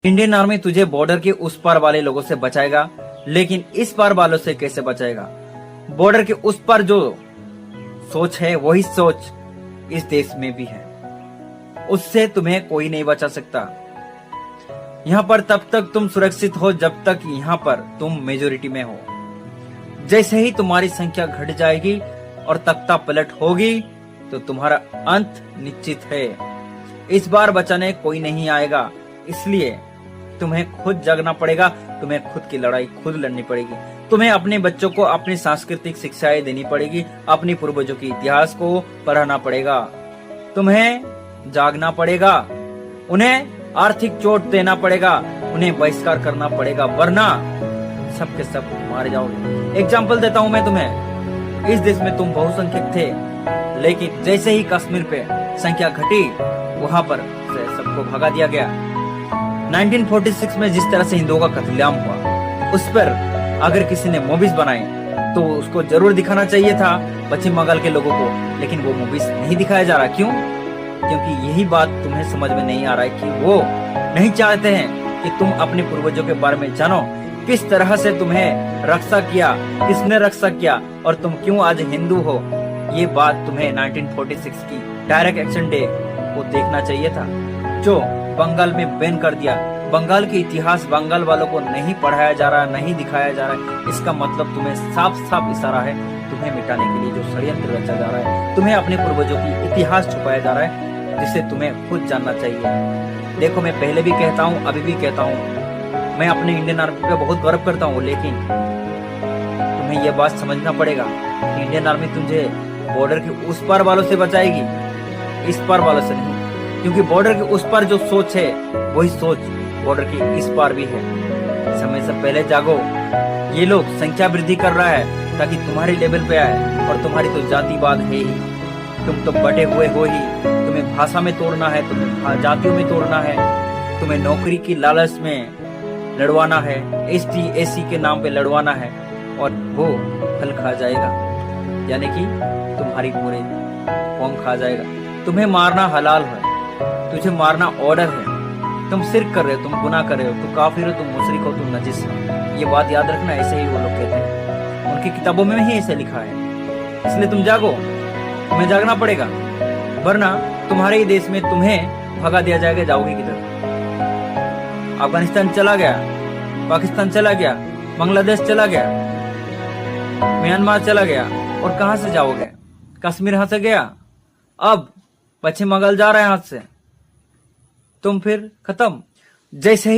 Indian army तुझे border के उस पार वाले लोगों से बचाएगा, लेकिन इस पार वालों से कैसे बचाएगा? बॉर्डर के उस पार जो सोच है वही सोच इस देश में भी है। उससे तुम्हें कोई नहीं बचा सकता। यहाँ पर तब तक तुम सुरक्षित हो जब तक यहाँ पर तुम मेजोरिटी में हो। जैसे ही तुम्हारी संख्या घट जाएगी और तख्ता पलट होगी तो तुम्हारा अंत निश्चित है। इस बार बचाने कोई नहीं आएगा, इसलिए तुम्हें खुद जगना पड़ेगा। तुम्हें खुद की लड़ाई खुद लड़नी पड़ेगी। तुम्हें अपने बच्चों को अपनी सांस्कृतिक शिक्षाएं देनी पड़ेगी। अपनी पूर्वजों के इतिहास को पढ़ाना पड़ेगा। तुम्हें जागना पड़ेगा। उन्हें आर्थिक चोट देना पड़ेगा। उन्हें बहिष्कार करना पड़ेगा, वरना सब के सब मारे जाओगे। एग्जाम्पल देता हूँ मैं तुम्हें। इस देश में तुम बहुसंख्यक थे, लेकिन जैसे ही कश्मीर पे संख्या घटी वहां पर से सबको भगा दिया गया। 1946 में जिस तरह से हिंदुओं का कत्लेआम हुआ, उस पर अगर किसी ने मूवीज बनाई तो उसको जरूर दिखाना चाहिए था पश्चिम बंगाल के लोगों को, लेकिन वो मूवीज नहीं दिखाया जा रहा। क्यों? क्योंकि यही बात तुम्हें समझ में नहीं आ रहा है कि वो नहीं चाहते हैं कि तुम अपने पूर्वजों के बारे में जानो, किस तरह से तुम्हें रक्षा किया, किसने रक्षा किया और तुम क्यों आज हिंदू हो। ये बात तुम्हें 1946 की डायरेक्ट एक्शन डे को देखना चाहिए था, जो बंगाल में बैन कर दिया। बंगाल के इतिहास बंगाल वालों को नहीं पढ़ाया जा रहा, नहीं दिखाया जा रहा। इसका मतलब तुम्हें साफ साफ इशारा है तुम्हें मिटाने के लिए जो षड्यंत्र रचा जा रहा है। तुम्हें अपने पूर्वजों की इतिहास छुपाया जा रहा है, जिसे तुम्हें खुद जानना चाहिए। देखो, मैं पहले भी कहता हूँ, अभी भी कहता हूँ, मैं अपने इंडियन आर्मी पे बहुत गर्व करता हूँ, लेकिन तुम्हें यह बात समझना पड़ेगा कि इंडियन आर्मी तुझे बॉर्डर के उस पार वालों से बचाएगी, इस पार वालों से नहीं। क्योंकि बॉर्डर के उस पार जो सोच है वही सोच बॉर्डर के इस पार भी है। समय से पहले जागो। ये लोग संख्या वृद्धि कर रहा है ताकि तुम्हारे लेवल पे आए, और तुम्हारी तो जातिवाद है ही। तुम तो बटे हुए हो ही। तुम्हें भाषा में तोड़ना है, तुम्हें जातियों में तोड़ना है, तुम्हें नौकरी की लालच में लड़वाना है, ST SC के नाम पे लड़वाना है, और वो फल खा जाएगा, यानी कि तुम्हारी पूरे कौम खा जाएगा। तुम्हें मारना हलाल है, तुझे मारना ऑर्डर है। तुम शिर्क कर रहे हो, तुम गुनाह कर रहे हो, तुम काफिर हो, तुम मुशरिक हो, तुम नजिस हो। ये बात याद रखना। ऐसे ही वो लोग कहते हैं, उनकी किताबों में ही ऐसे लिखा है। इसलिए तुम जागो, तुम्हें जागना पड़ेगा, वरना तुम्हारे ही देश में तुम्हें भगा दिया जाएगा। जाओगे किधर? अफगानिस्तान चला गया, पाकिस्तान चला गया, बांग्लादेश चला गया, म्यांमार चला गया, और कहां से जाओगे? कश्मीर हाथ से गया, अब पश्चिम बंगाल जा रहे हैं हाथ से। तुम फिर खत्म। जैसे ही